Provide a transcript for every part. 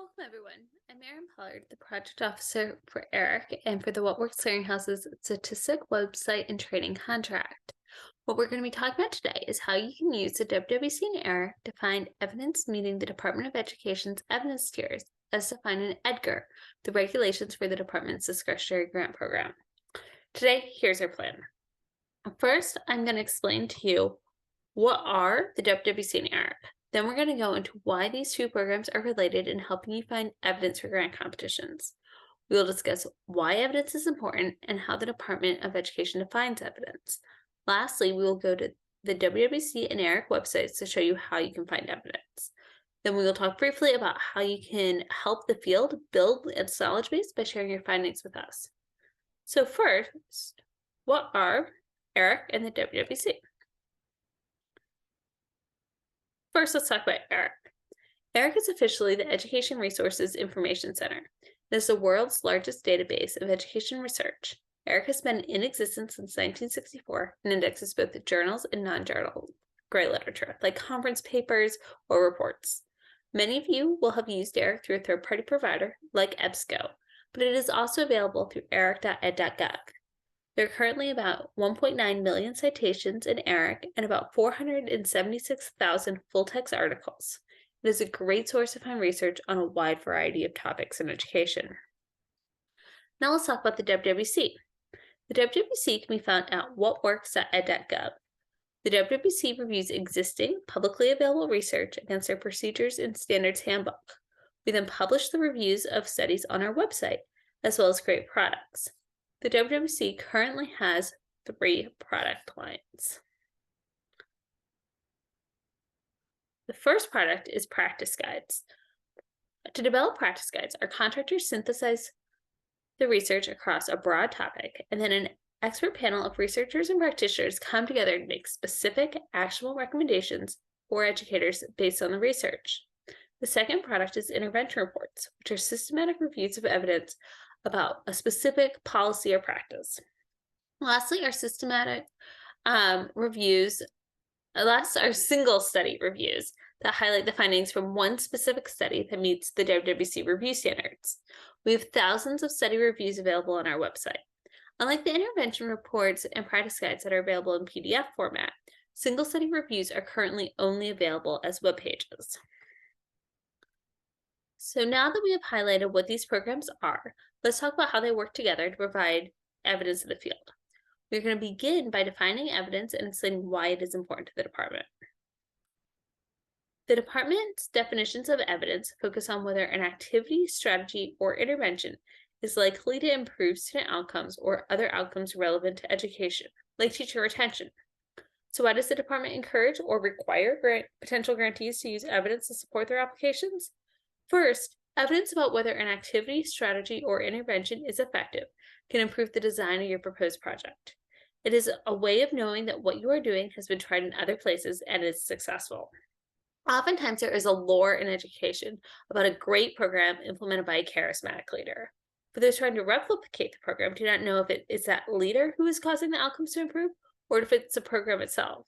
Welcome everyone. I'm Erin Pollard, the project officer for ERIC and for the What Works Clearinghouse's statistic website and training contract. What we're going to be talking about today is how you can use the WWC and ERIC to find evidence meeting the Department of Education's evidence tiers as defined in EDGAR, the regulations for the department's discretionary grant program. Today, here's our plan. First, I'm going to explain to you what are the WWC and ERIC. Then we're going to go into why these two programs are related in helping you find evidence for grant competitions. We will discuss why evidence is important and how the Department of Education defines evidence. Lastly, we will go to the WWC and ERIC websites to show you how you can find evidence. Then we will talk briefly about how you can help the field build its knowledge base by sharing your findings with us. So first, what are ERIC and the WWC? First, let's talk about ERIC. ERIC is officially the Education Resources Information Center. It is the world's largest database of education research. ERIC has been in existence since 1964 and indexes both journals and non-journal grant literature, like conference papers or reports. Many of you will have used ERIC through a third-party provider, like EBSCO, but it is also available through eric.ed.gov. There are currently about 1.9 million citations in ERIC and about 476,000 full-text articles. It is a great source to find research on a wide variety of topics in education. Now let's talk about the WWC. The WWC can be found at whatworks.ed.gov. The WWC reviews existing, publicly available research against our Procedures and Standards Handbook. We then publish the reviews of studies on our website, as well as create products. The WWC currently has 3 product lines. The first product is practice guides. To develop practice guides, our contractors synthesize the research across a broad topic, and then an expert panel of researchers and practitioners come together to make specific, actionable recommendations for educators based on the research. The second product is intervention reports, which are systematic reviews of evidence about a specific policy or practice. Lastly, our single study reviews that highlight the findings from one specific study that meets the WWC review standards. We have thousands of study reviews available on our website. Unlike the intervention reports and practice guides that are available in PDF format, single study reviews are currently only available as web pages. So now that we have highlighted what these programs are, let's talk about how they work together to provide evidence in the field. We're going to begin by defining evidence and explaining why it is important to the department. The department's definitions of evidence focus on whether an activity, strategy, or intervention is likely to improve student outcomes or other outcomes relevant to education, like teacher retention. So why does the department encourage or require potential grantees to use evidence to support their applications? First, evidence about whether an activity, strategy, or intervention is effective can improve the design of your proposed project. It is a way of knowing that what you are doing has been tried in other places and is successful. Oftentimes, there is a lore in education about a great program implemented by a charismatic leader. But those trying to replicate the program do not know if it is that leader who is causing the outcomes to improve or if it's the program itself.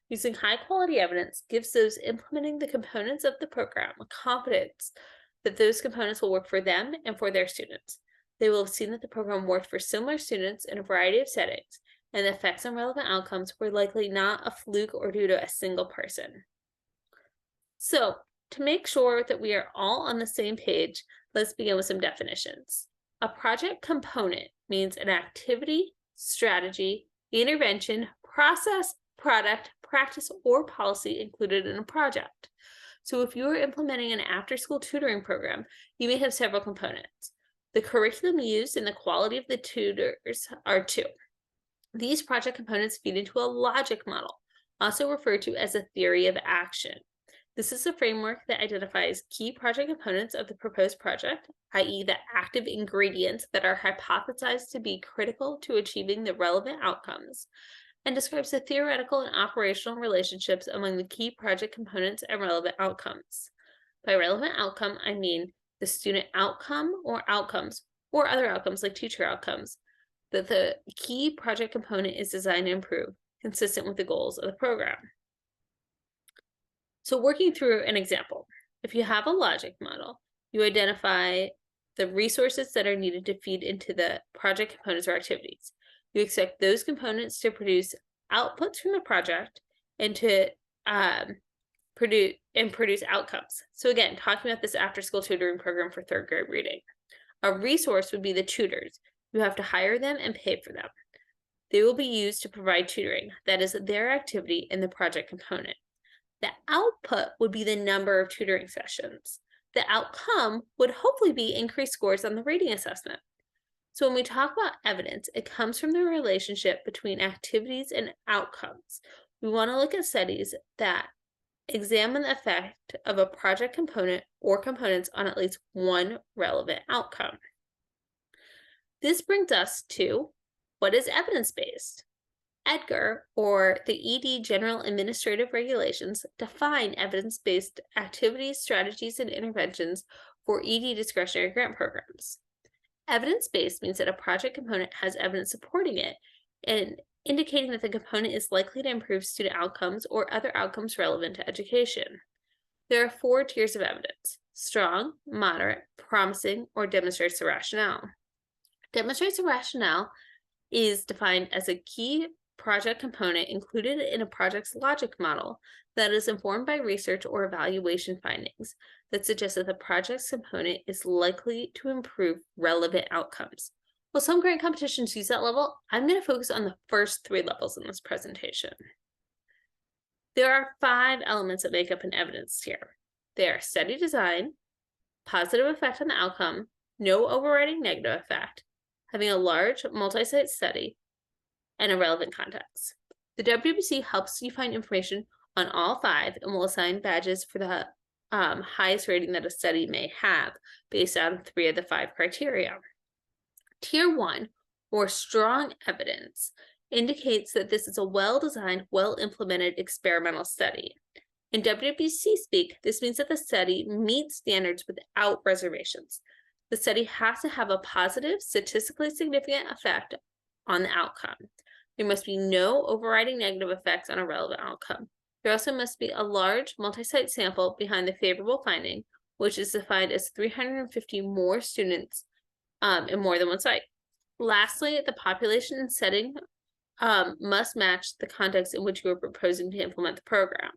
Using high-quality evidence gives those implementing the components of the program a confidence that those components will work for them and for their students. They will have seen that the program worked for similar students in a variety of settings, and the effects on relevant outcomes were likely not a fluke or due to a single person. So, to make sure that we are all on the same page, let's begin with some definitions. A project component means an activity, strategy, intervention, process, product, practice, or policy included in a project. So if you are implementing an after-school tutoring program, you may have several components. The curriculum used and the quality of the tutors are 2. These project components feed into a logic model, also referred to as a theory of action. This is a framework that identifies key project components of the proposed project, i.e. the active ingredients that are hypothesized to be critical to achieving the relevant outcomes, and describes the theoretical and operational relationships among the key project components and relevant outcomes. By relevant outcome, I mean the student outcome or outcomes, or other outcomes like teacher outcomes, that the key project component is designed to improve, consistent with the goals of the program. So working through an example, if you have a logic model, You identify the resources that are needed to feed into the project components or activities. You expect those components to produce outputs from the project and to produce outcomes. So again, talking about this after-school tutoring program for third grade reading. A resource would be the tutors. You have to hire them and pay for them. They will be used to provide tutoring. That is their activity in the project component. The output would be the number of tutoring sessions. The outcome would hopefully be increased scores on the reading assessment. So when we talk about evidence, it comes from the relationship between activities and outcomes. We want to look at studies that examine the effect of a project component or components on at least one relevant outcome. This brings us to what is evidence-based. EDGAR, or the ED General Administrative Regulations, define evidence-based activities, strategies, and interventions for ED discretionary grant programs. Evidence-based means that a project component has evidence supporting it and indicating that the component is likely to improve student outcomes or other outcomes relevant to education. There are 4 tiers of evidence: strong, moderate, promising, or demonstrates the rationale. Demonstrates the rationale is defined as a key project component included in a project's logic model that is informed by research or evaluation findings that suggest that the project's component is likely to improve relevant outcomes. While some grant competitions use that level, I'm going to focus on the first 3 levels in this presentation. There are 5 elements that make up an evidence tier. They are study design, positive effect on the outcome, no overriding negative effect, having a large multi-site study, and a relevant context. The WWC helps you find information on all 5 and will assign badges for the highest rating that a study may have based on 3 of the 5 criteria. Tier 1, or strong evidence, indicates that this is a well-designed, well-implemented experimental study. In WWC speak, this means that the study meets standards without reservations. The study has to have a positive, statistically significant effect on the outcome. There must be no overriding negative effects on a relevant outcome. There also must be a large multi-site sample behind the favorable finding, which is defined as 350 more students in more than one site. Lastly, the population and setting must match the context in which you are proposing to implement the program.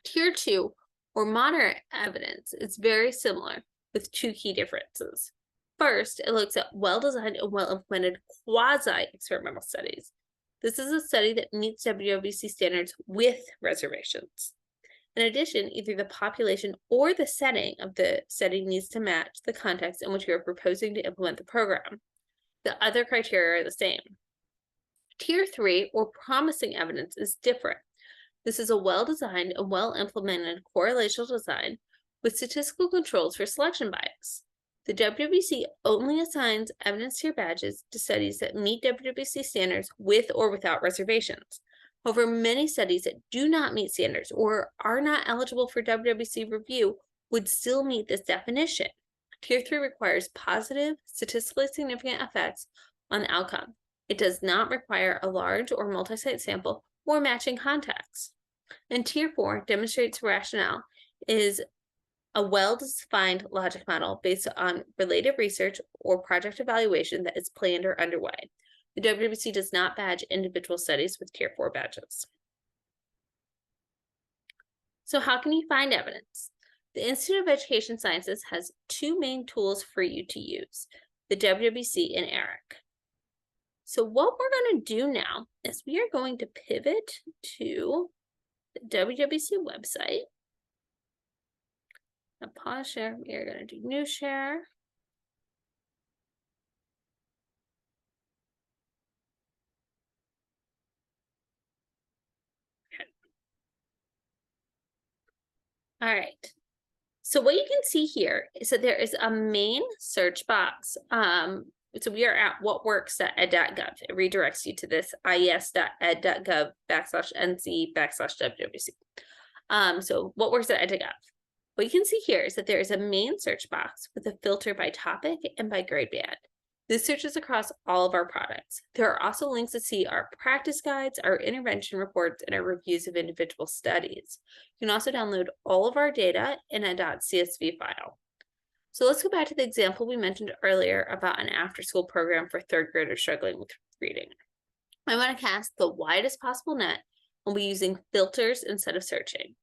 Tier 2, or moderate evidence, is very similar with 2 key differences. First, it looks at well-designed and well-implemented quasi-experimental studies. This is a study that meets WWC standards with reservations. In addition, either the population or the setting of the study needs to match the context in which you are proposing to implement the program. The other criteria are the same. Tier 3, or promising evidence, is different. This is a well-designed and well-implemented correlational design with statistical controls for selection bias. The WWC only assigns evidence tier badges to studies that meet WWC standards with or without reservations. However, many studies that do not meet standards or are not eligible for WWC review would still meet this definition. Tier 3 requires positive, statistically significant effects on the outcome. It does not require a large or multi-site sample or matching context. And Tier 4 demonstrates rationale is a well-defined logic model based on related research or project evaluation that is planned or underway. The WWC does not badge individual studies with Tier 4 badges. So how can you find evidence? The Institute of Education Sciences has 2 main tools for you to use, the WWC and ERIC. So what we're going to do now is we are going to pivot to the WWC website. Now pause share, we are going to do new share. Okay. All right. So what you can see here is that there is a main search box. So we are at whatworks.ed.gov. It redirects you to this ies.ed.gov/nc/WWC. So whatworks.ed.gov. What you can see here is that there is a main search box with a filter by topic and by grade band. This searches across all of our products. There are also links to see our practice guides, our intervention reports, and our reviews of individual studies. You can also download all of our data in a .csv file. So let's go back to the example we mentioned earlier about an after-school program for third graders struggling with reading. I want to cast the widest possible net. We'll be using filters instead of searching.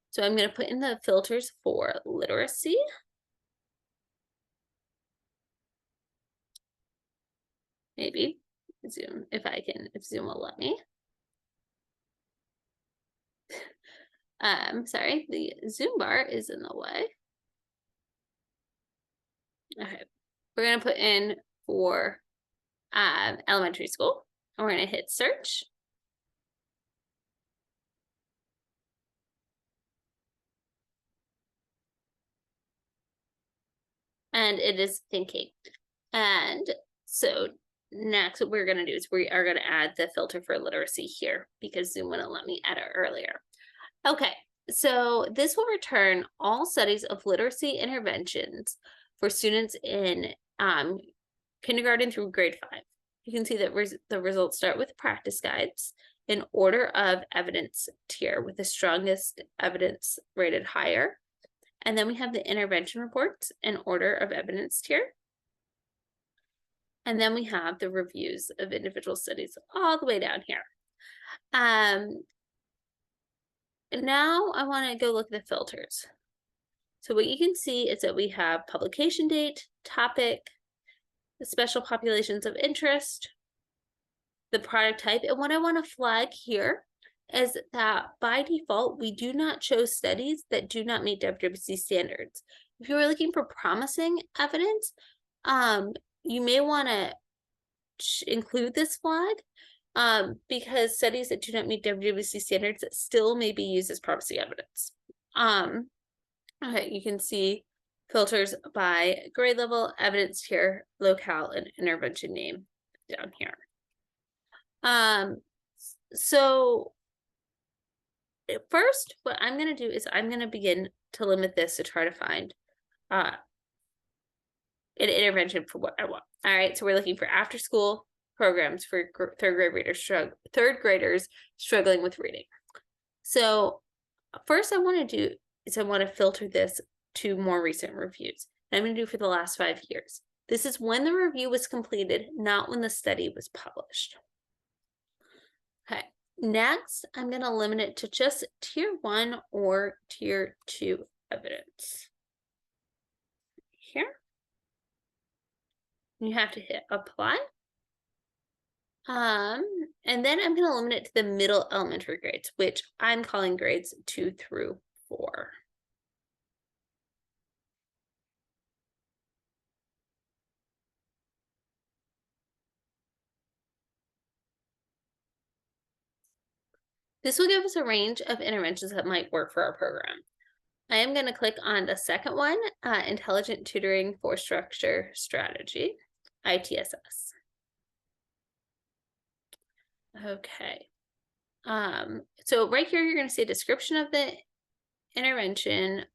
So I'm going to put in the filters for literacy. Maybe Zoom, if Zoom will let me. Sorry, the Zoom bar is in the way. Okay, we're going to put in for elementary school, and we're going to hit search. And it is thinking. And so next what we're going to do is we are going to add the filter for literacy here because Zoom wouldn't let me edit earlier. Okay, so this will return all studies of literacy interventions for students in kindergarten through grade 5. You can see that the results start with practice guides in order of evidence tier, with the strongest evidence rated higher. And then we have the intervention reports in order of evidence tier. And then we have the reviews of individual studies all the way down here. Now I want to go look at the filters. So what you can see is that we have publication date, topic, the special populations of interest, the product type. And what I want to flag here is that by default, we do not show studies that do not meet WWC standards. If you are looking for promising evidence, you may want to include this flag because studies that do not meet WWC standards still may be used as promising evidence. Okay, you can see filters by grade level, evidence tier, locale, and intervention name down here. So first, what I'm going to do is I'm going to begin to limit this to try to find an intervention for what I want. All right, so we're looking for after school programs for third graders struggling with reading. So first I want to do is I want to filter this to more recent reviews. And I'm going to do for the last 5 years. This is when the review was completed, not when the study was published. Okay, next I'm going to limit it to just tier 1 or tier 2 evidence. Here. You have to hit apply. And then I'm going to limit it to the middle elementary grades, which I'm calling grades 2 through 4. This will give us a range of interventions that might work for our program. I am going to click on the second one, Intelligent Tutoring for Structure Strategy, ITSS. Okay. So right here, you're going to see a description of the intervention.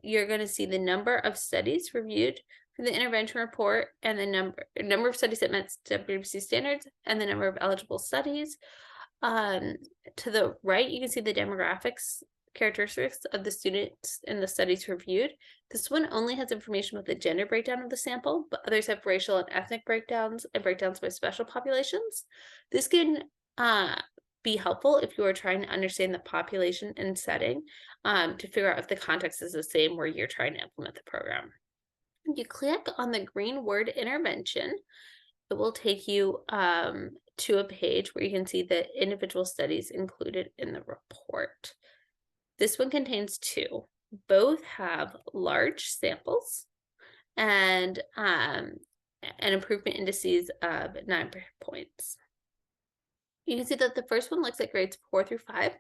You're going to see the number of studies reviewed for the intervention report and the number of studies that met WWC standards and the number of eligible studies. To the right, you can see the demographics characteristics of the students in the studies reviewed. This one only has information about the gender breakdown of the sample, but others have racial and ethnic breakdowns and breakdowns by special populations. This can be helpful if you are trying to understand the population and setting to figure out if the context is the same where you're trying to implement the program. If you click on the green word intervention, it will take you to a page where you can see the individual studies included in the report. This one contains 2. Both have large samples and an improvement indices of 9 points. You can see that the first one looks at grades 4 through 5,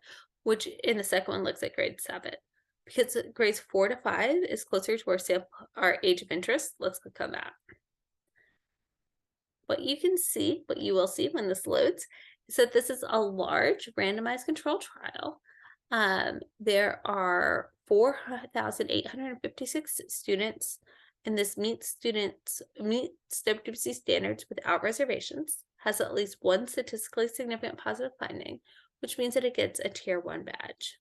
which in the second one looks at grade 7. Because grades 4 to 5 is closer to our age of interest, let's click on that. What you will see when this loads is that this is a large randomized control trial. There are 4,856 students, and this meets WWC standards without reservations, has at least one statistically significant positive finding, which means that it gets a tier 1 badge.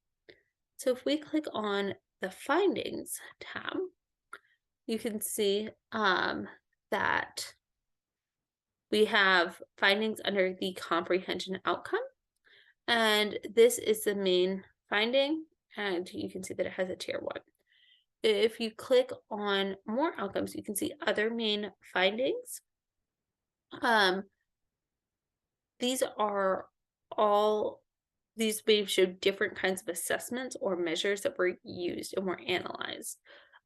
So if we click on the findings tab, you can see that we have findings under the comprehension outcome, and this is the main finding, and you can see that it has a tier 1. If you click on more outcomes, you can see other main findings. These may show different kinds of assessments or measures that were used and were analyzed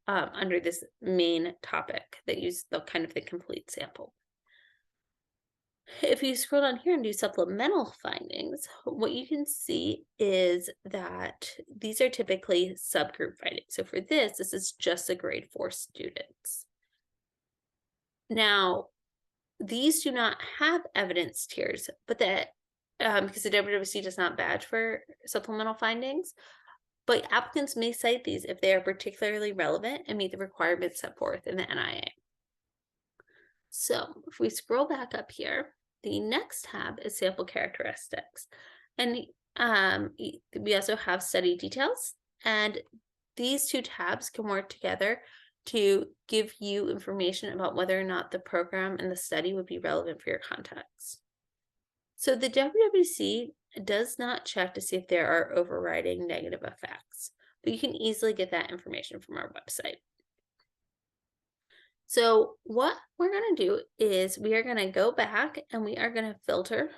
under this main topic that use the complete sample. If you scroll down here and do supplemental findings, what you can see is that these are typically subgroup findings. So for this is just the grade 4 students. Now, these do not have evidence tiers, but that because the WWC does not badge for supplemental findings, but applicants may cite these if they are particularly relevant and meet the requirements set forth in the NIA. So if we scroll back up here, the next tab is sample characteristics. And we also have study details. And these two tabs can work together to give you information about whether or not the program and the study would be relevant for your context. So the WWC does not check to see if there are overriding negative effects, but you can easily get that information from our website. So what we're going to do is we are going to go back and we are going to filter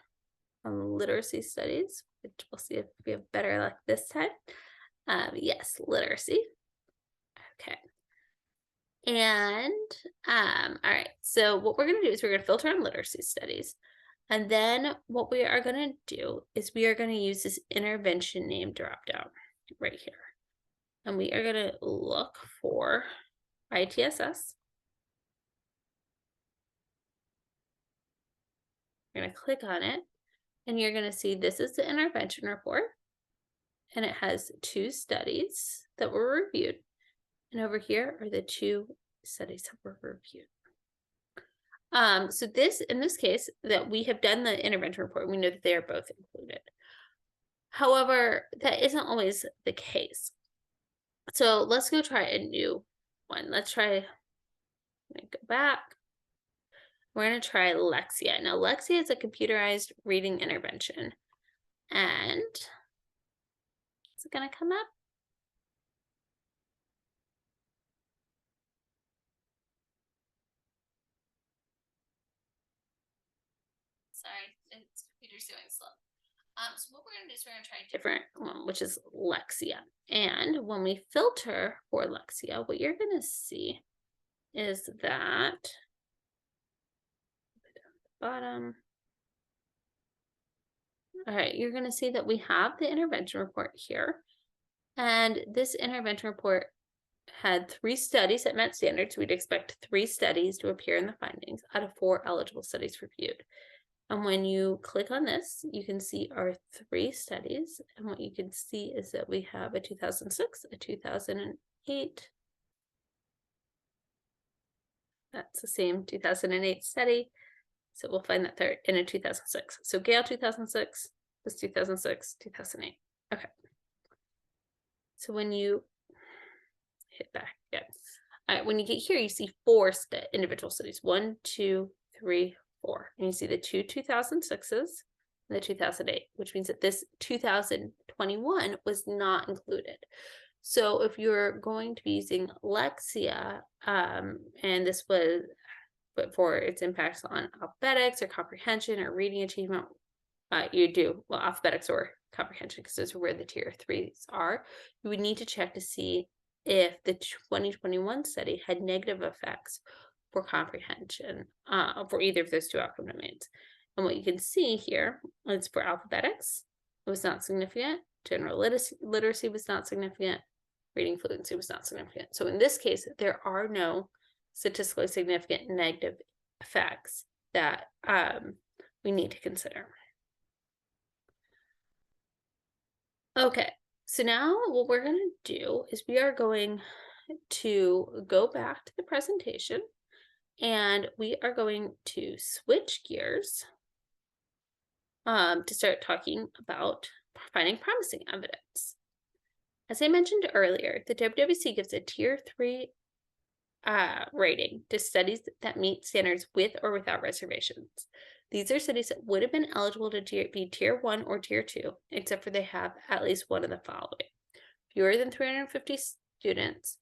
on literacy studies, which we'll see if we have better luck this time. Yes, literacy. Okay. And all right, so what we're going to do is we're going to filter on literacy studies. And then what we are going to do is we are going to use this intervention name dropdown right here. And we are going to look for ITSS. You're going to click on it, and you're going to see this is the intervention report, and it has 2 studies that were reviewed. And over here are the 2 studies that were reviewed. So in this case, that we have done the intervention report, we know that they are both included. However, that isn't always the case. So let's go try a new one. Let's try, I'm gonna go back. We're gonna try Lexia. Now, Lexia is a computerized reading intervention. And is it gonna come up? Sorry, it's computer's doing slow. So what we're going to do is we're going to try a different one, which is Lexia. And when we filter for Lexia, what you're going to see is that down at the bottom. All right, you're going to see that we have the intervention report here. And this intervention report had 3 studies that met standards. We'd expect 3 studies to appear in the findings out of 4 eligible studies reviewed. And when you click on this, you can see our 3 studies. And what you can see is that we have a 2006, a 2008. That's the same 2008 study. So we'll find that they're in a 2006. So Gale 2006, this 2006, 2008. Okay. So when you hit back again, all right, when you get here, you see 4 individual studies, 1, 2, 3, 4, and you see the 2 2006s and the 2008, which means that this 2021 was not included. So if you're going to be using Lexia, and this was, but for its impacts on alphabetics or comprehension or reading achievement, you do, well, alphabetics or comprehension, because those are where the tier 3s are, you would need to check to see if the 2021 study had negative effects for comprehension for either of those 2 outcome domains. And what you can see here is for alphabetics, it was not significant. General literacy was not significant. Reading fluency was not significant. So in this case, there are no statistically significant negative effects that we need to consider. Okay, so now what we're going to do is we are going to go back to the presentation, and we are going to switch gears to start talking about finding promising evidence. As I mentioned earlier, the WWC gives a tier 3 rating to studies that meet standards with or without reservations. These are studies that would have been eligible to be Tier 1 or Tier 2, except for they have at least one of the following. Fewer than 350 students,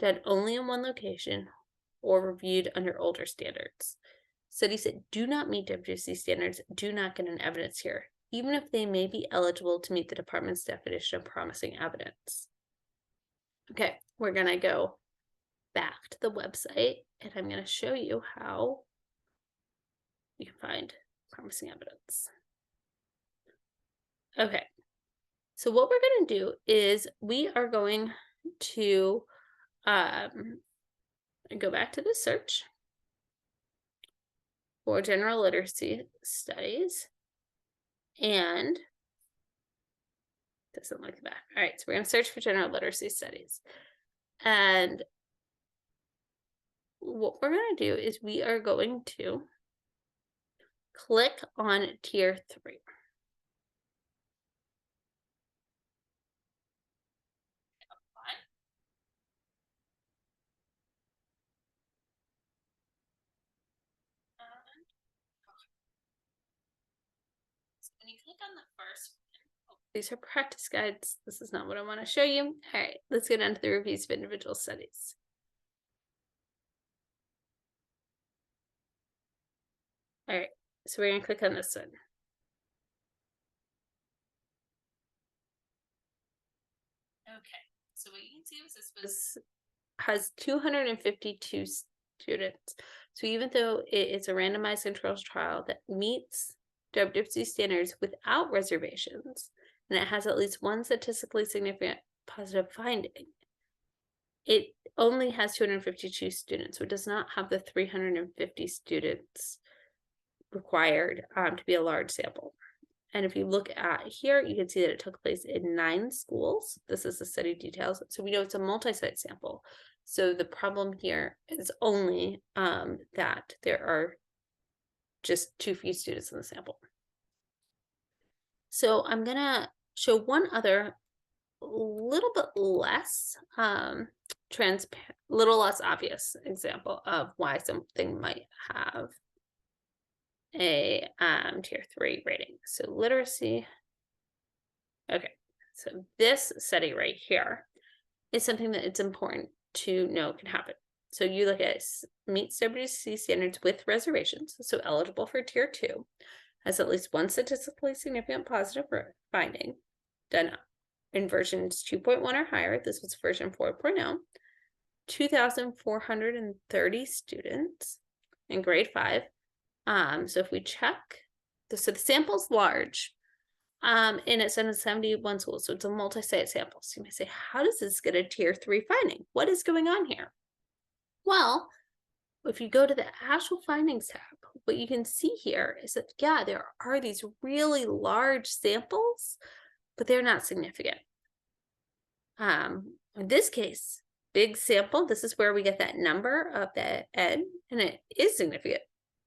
done only in one location, or reviewed under older standards. Studies that do not meet WC standards do not get an evidence tier, even if they may be eligible to meet the department's definition of promising evidence. Okay, we're going to go back to the website, and I'm going to show you how you can find promising evidence. Okay, so what we're going to do is we are going to go back to the search for general literacy studies, and doesn't like the back. All right, so we're going to search for general literacy studies, and what we're going to do is we are going to click on Tier 3. So when you click on the first one, these are practice guides. This is not what I want to show you. All right, let's get into the reviews of individual studies. All right, so we're going to click on this one. Okay, so what you can see is this has 252 students. So even though it is a randomized controlled trial that meets WWC standards without reservations, and it has at least one statistically significant positive finding, it only has 252 students, so it does not have the 350 students required to be a large sample. And if you look at here, you can see that it took place in 9 schools. This is the study details. So we know it's a multi-site sample. So the problem here is only that there are just too few students in the sample. So I'm going to show one other little bit less little less obvious example of why something might have a Tier 3 rating. So literacy. Okay, so this study right here is something that it's important to know can happen. So you look at meets WC standards with reservations, so eligible for Tier 2, has at least one statistically significant positive finding, done in versions 2.1 or higher. This was version 4.0. 2,430 students in grade 5. So if we check, so the sample's large, and it's in 71 schools, so it's a multi-site sample. So you may say, how does this get a Tier 3 finding? What is going on here? Well, if you go to the actual findings tab, what you can see here is that, yeah, there are these really large samples, but they're not significant. In this case, big sample, this is where we get that number of the N, and it is significant,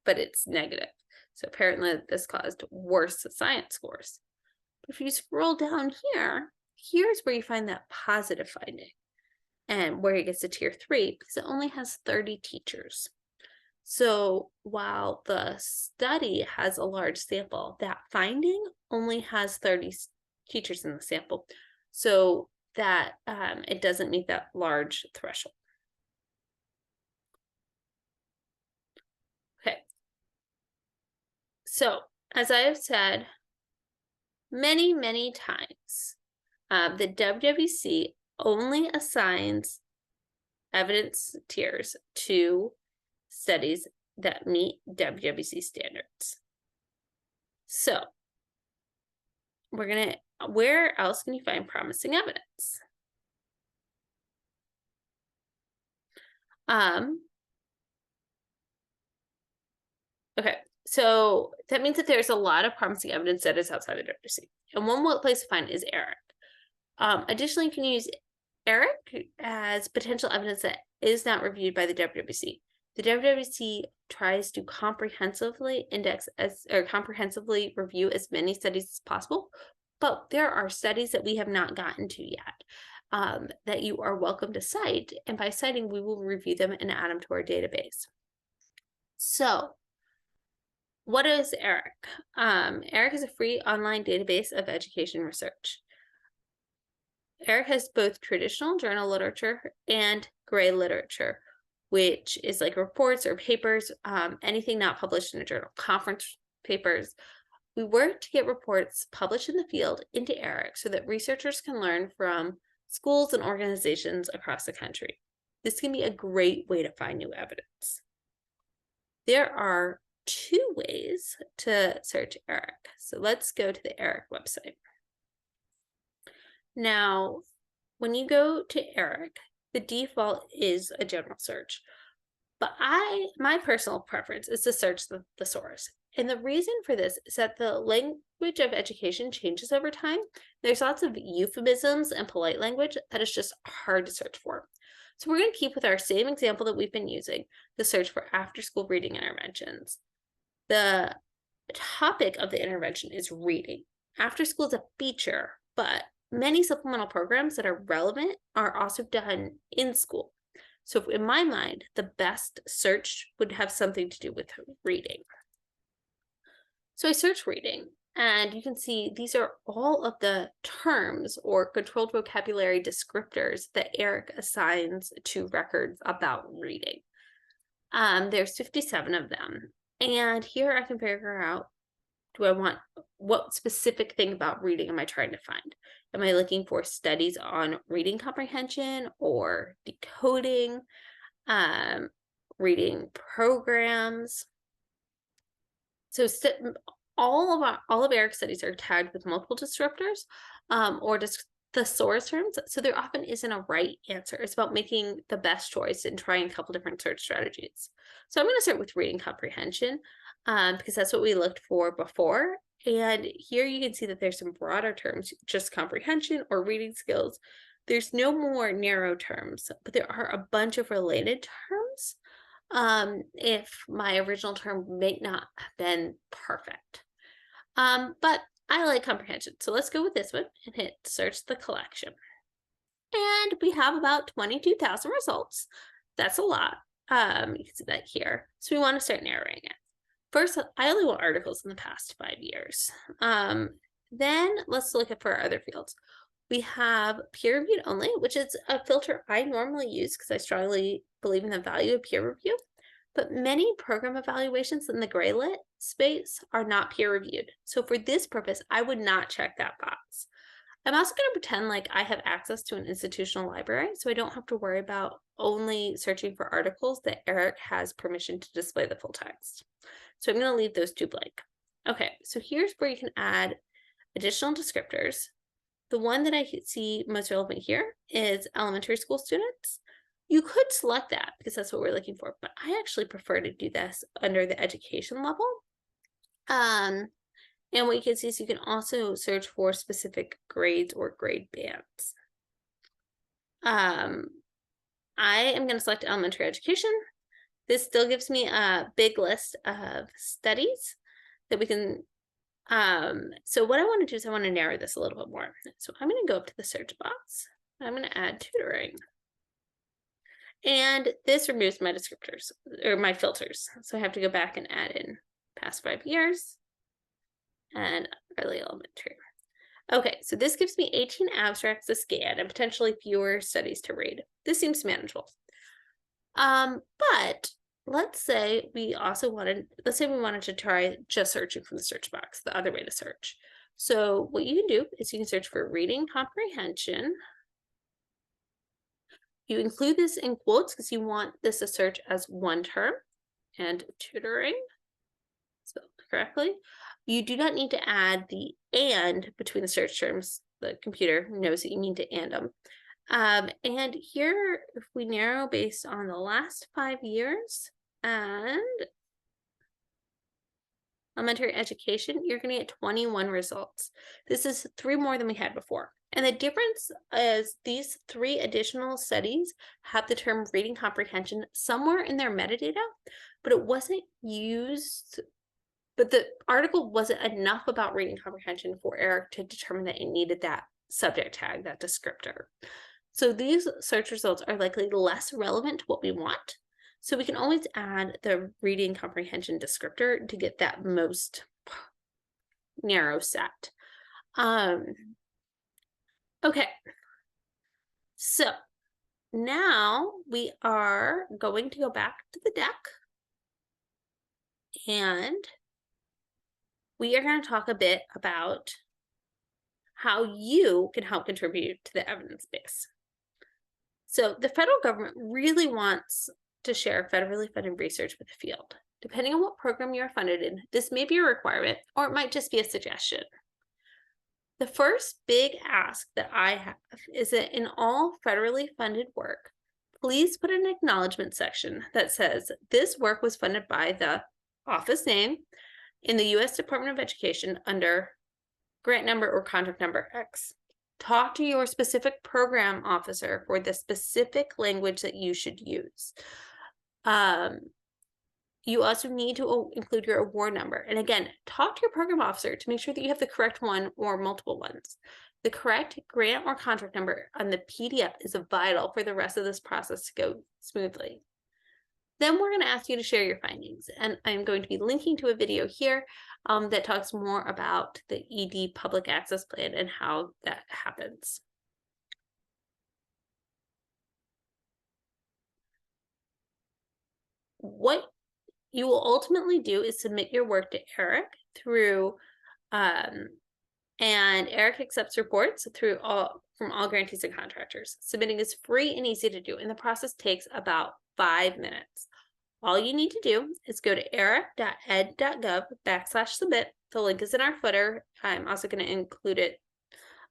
but it's negative. So apparently this caused worse science scores. But if you scroll down here, here's where you find that positive finding and where it gets to Tier 3, because it only has 30 teachers. So while the study has a large sample, that finding only has 30 teachers in the sample. So that it doesn't meet that large threshold. Okay. So as I have said many, many times, the WWC only assigns evidence tiers to studies that meet WWC standards. So where else can you find promising evidence? Okay, so that means that there's a lot of promising evidence that is outside the WWC. And one place to find is ERIC. Additionally, you can use ERIC as potential evidence that is not reviewed by the WWC. The WWC tries to comprehensively comprehensively review as many studies as possible, but there are studies that we have not gotten to yet. that you are welcome to cite, and by citing, we will review them and add them to our database. So, what is ERIC? ERIC is a free online database of education research. ERIC has both traditional journal literature and gray literature, which is like reports or papers, anything not published in a journal, conference papers. We work to get reports published in the field into ERIC so that researchers can learn from schools and organizations across the country. This can be a great way to find new evidence. There are 2 ways to search ERIC. So let's go to the ERIC website. Now, when you go to ERIC, the default is a general search. But my personal preference is to search the source. And the reason for this is that the language of education changes over time. There's lots of euphemisms and polite language that is just hard to search for. So we're going to keep with our same example that we've been using, the search for after-school reading interventions. The topic of the intervention is reading. After school is a feature, but many supplemental programs that are relevant are also done in school. So in my mind, the best search would have something to do with reading. So I search reading, and you can see these are all of the terms or controlled vocabulary descriptors that ERIC assigns to records about reading. There's 57 of them. And here I can figure out, what specific thing about reading am I trying to find? Am I looking for studies on reading comprehension or decoding, reading programs? So all of ERIC studies are tagged with multiple descriptors or the source terms. So there often isn't a right answer. It's about making the best choice and trying a couple different search strategies. So I'm going to start with reading comprehension because that's what we looked for before. And here you can see that there's some broader terms, just comprehension or reading skills. There's no more narrow terms, but there are a bunch of related terms if my original term may not have been perfect. But I like comprehension, so let's go with this one and hit search the collection. And we have about 22,000 results. That's a lot. You can see that here. So we want to start narrowing it. First, I only want articles in the past 5 years. Then let's look at for our other fields. We have peer-reviewed only, which is a filter I normally use because I strongly believe in the value of peer review. But many program evaluations in the gray lit space are not peer-reviewed. So for this purpose, I would not check that box. I'm also going to pretend like I have access to an institutional library, so I don't have to worry about only searching for articles that ERIC has permission to display the full text. So I'm going to leave those 2 blank. Okay, so here's where you can add additional descriptors. The one that I see most relevant here is elementary school students. You could select that because that's what we're looking for, but I actually prefer to do this under the education level. And what you can see is you can also search for specific grades or grade bands. I am going to select elementary education. This still gives me a big list of studies that we can, so what I want to do is I want to narrow this a little bit more. So I'm going to go up to the search box. I'm going to add tutoring. And this removes my descriptors or my filters. So I have to go back and add in past 5 years and early elementary. Okay, so this gives me 18 abstracts to scan and potentially fewer studies to read. This seems manageable. But let's say we wanted to try just searching from the search box, the other way to search. So what you can do is you can search for reading comprehension. You include this in quotes because you want this to search as one term, and tutoring, spelled correctly. You do not need to add the and between the search terms. The computer knows that you need to and them. And here, if we narrow based on the last 5 years and elementary education, you're going to get 21 results. This is 3 more than we had before. And the difference is these 3 additional studies have the term reading comprehension somewhere in their metadata, but it wasn't used, but the article wasn't enough about reading comprehension for ERIC to determine that it needed that subject tag, that descriptor. So these search results are likely less relevant to what we want. So we can always add the reading comprehension descriptor to get that most narrow set. Okay. So now we are going to go back to the deck and we are going to talk a bit about how you can help contribute to the evidence base. So the federal government really wants to share federally funded research with the field. Depending on what program you are funded in, this may be a requirement or it might just be a suggestion. The first big ask that I have is that in all federally funded work, please put an acknowledgement section that says this work was funded by the office name in the U.S. Department of Education under grant number or contract number X. Talk to your specific program officer for the specific language that you should use. You also need to include your award number. And again, talk to your program officer to make sure that you have the correct one or multiple ones. The correct grant or contract number on the PDF is vital for the rest of this process to go smoothly. Then we're going to ask you to share your findings. And I'm going to be linking to a video here that talks more about the ED public access plan and how that happens. What you will ultimately do is submit your work to Eric through, and Eric accepts reports through from all grantees and contractors. Submitting is free and easy to do, and the process takes about 5 minutes. All you need to do is go to eric.ed.gov/submit. The link is in our footer. I'm also going to include it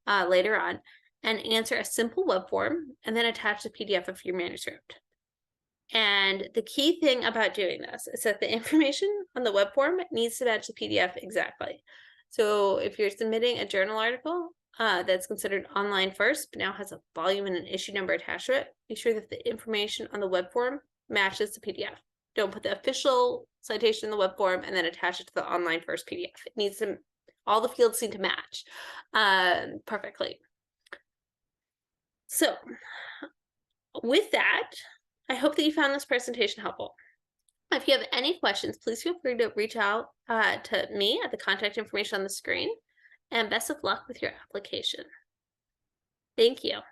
later on, and answer a simple web form, and then attach the PDF of your manuscript. And the key thing about doing this is that the information on the web form needs to match the PDF exactly. So if you're submitting a journal article that's considered online first, but now has a volume and an issue number attached to it, make sure that the information on the web form matches the PDF. Don't put the official citation in the web form and then attach it to the online first PDF. It needs to, all the fields need to match perfectly. So with that, I hope that you found this presentation helpful. If you have any questions, please feel free to reach out to me at the contact information on the screen, and best of luck with your application. Thank you.